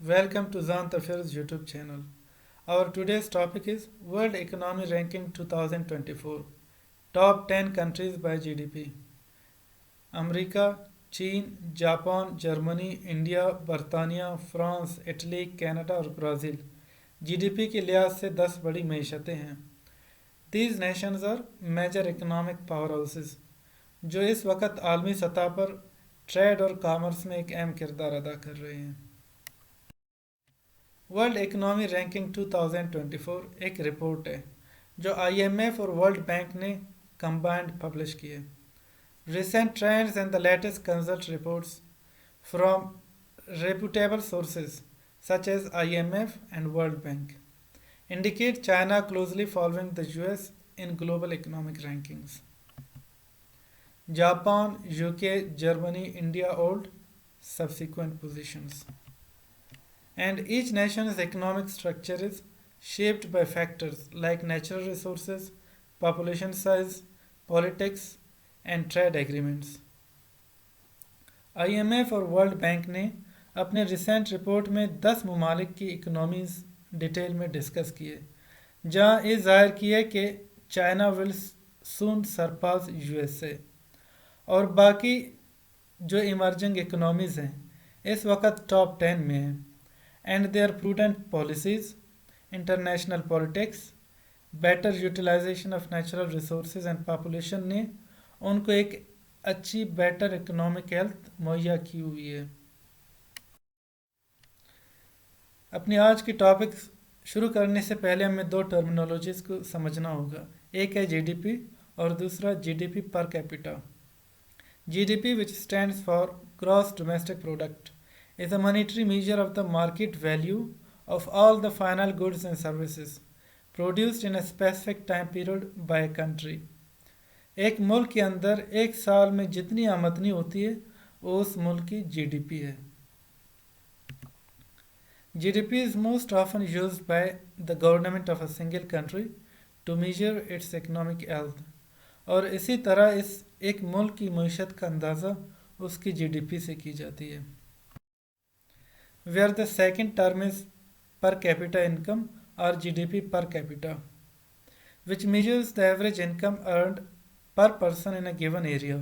Welcome to Zant Affairs YouTube channel. Our today's topic is World Economy Ranking 2024. Top 10 countries by GDP. America, चीन, Japan, Germany, India, बरतानिया, France, Italy, Canada और Brazil GDP के लिहाज से 10 बड़ी मीशतें हैं. These nations are major economic powerhouses जो इस वक्त आलमी सतह पर ट्रेड और कॉमर्स में एक अहम किरदार अदा कर रहे हैं. वर्ल्ड इकोनॉमी रैंकिंग 2024 एक रिपोर्ट है जो आईएमएफ और वर्ल्ड बैंक ने कंबाइंड पब्लिश की है. Recent trends and the latest consult reports from reputable sources such as IMF and World Bank indicate China closely following the US in global economic rankings. Japan, UK, Germany, India hold subsequent positions. And each nation's economic structure is shaped by factors like natural resources, population size, politics, and trade agreements. IMF और world bank ने अपने recent report में 10 ममालिक की economies detail में discuss किए जहां ये जाहिर किए कि China will soon surpass USA और बाकी जो इमर्जिंग इकोनॉमीज़ हैं इस वक्त टॉप 10 में हैं. And their prudent policies, international politics, better utilisation of natural resources and population ने उनको एक अच्छी बेटर इकोनॉमिक हेल्थ मुहैया की हुई है. अपनी आज की टॉपिक शुरू करने से पहले हमें दो टर्मिनोलॉजीज को समझना होगा. एक है जीडीपी और दूसरा GDP per capita. GDP which stands for gross domestic product is a monetary measure of the market value of all the final goods and services produced in a specific time period by a country. एक मुल्क के अंदर एक साल में जितनी आमदनी होती है वो उस मुल्क की जीडीपी है. GDP is most often used by the government of a single country to measure its economic health. और इसी तरह इस एक मुल्क की मईशत का अंदाज़ा उसकी जीडीपी से की जाती है. Where the second term is per capita income or GDP per capita, which measures the average income earned per person in a given area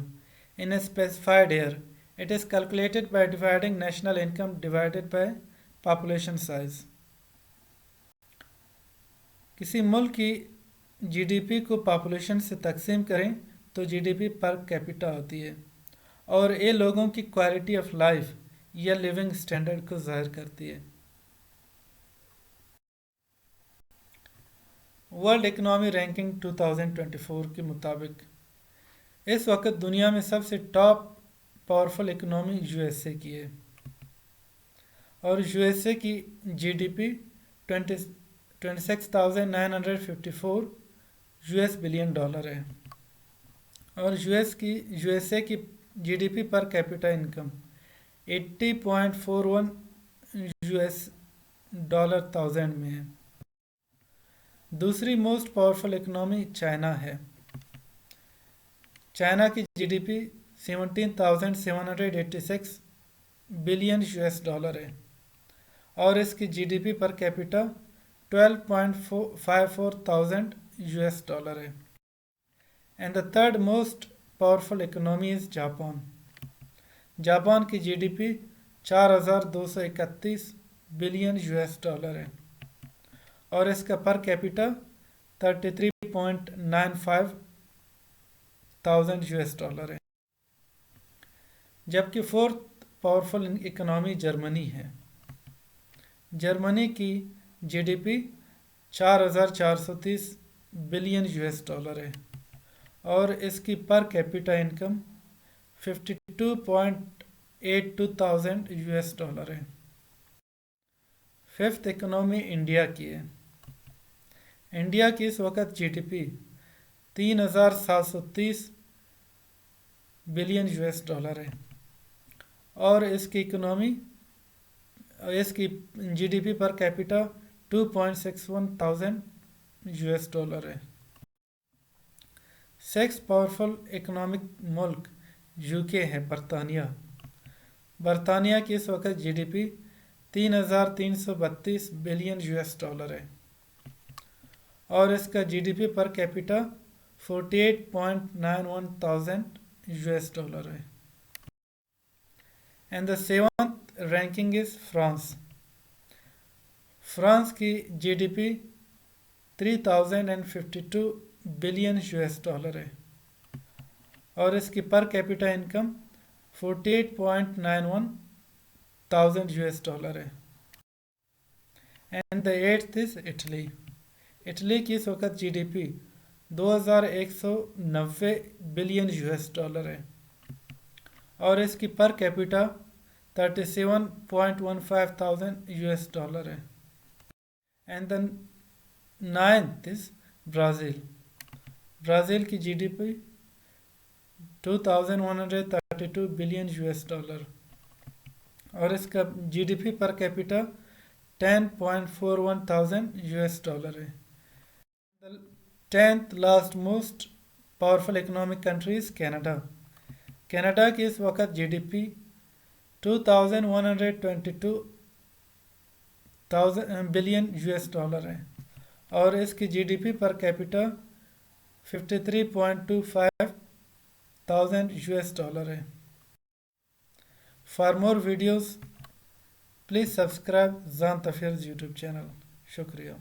in a specified year. It is calculated by dividing national income divided by population size. किसी मुल्क की GDP को population से तकसीम करें तो GDP per capita होती है और ये लोगों की क्वालिटी ऑफ लाइफ या लिविंग स्टैंडर्ड को जाहिर करती है. वर्ल्ड इकोनॉमी रैंकिंग 2024 के मुताबिक इस वक्त दुनिया में सबसे टॉप पावरफुल इकोनॉमी यूएसए की है और यूएसए की जीडीपी 26,954 यूएस बिलियन डॉलर है और यूएसए की GDP per capita income 80.41 US dollar thousand में है. दूसरी मोस्ट पावरफुल इकोनॉमी चाइना है. चाइना की जीडीपी 17,786 बिलियन यूएस डॉलर है और इसकी GDP per capita 12.54 thousand US dollar है. And the third most powerful economy is Japan. Japan की जीडीपी 4,231 बिलियन यूएस डॉलर है और इसका per capita 33.95 thousand US dollar है. जबकि फोर्थ पावरफुल इकोनॉमी जर्मनी है. जर्मनी की जीडीपी 4,430 बिलियन यूएस डॉलर है और इसकी पर capita income 52.82 thousand US dollar है. फिफ्थ इकोनॉमी इंडिया की है. इंडिया की इस वक्त जीडीपी 3,730 बिलियन यूएस डॉलर है और इसकी GDP per capita 2.61 thousand US dollar है. सिक्स पावरफुल इकोनॉमिक मुल्क यूके है. बरतानिया की इस वक्त जीडीपी $3,332 بلین ہے، اور اس کا G D P per capita 48.91 thousand ہے. And the seventh ranking is France. France کی جی ڈی پی 3,052 بلین ہے، اور اس کی پر کیپیٹا انکم 48.91 thousand ہے. And the eighth is Italy. Italy کی اس وقت جی ڈی پی 2,190 بلین ہے، اور اس کی پر کیپیٹا 37.15 thousand ہے. And the ninth is Brazil. Brazil کی جی ڈی پی 2,132 بلین اور اس کا G D P per capita 10.41 thousand ہے. Tenth last most powerful economic countries Canada. Canada کی اس وقت جی ڈی پی 2,122 بلین ہے، اور اس کی G D P per capita 53.25 thousand ہے. For more videos please subscribe زان تفیرز یوٹیوب چینل. شکریہ.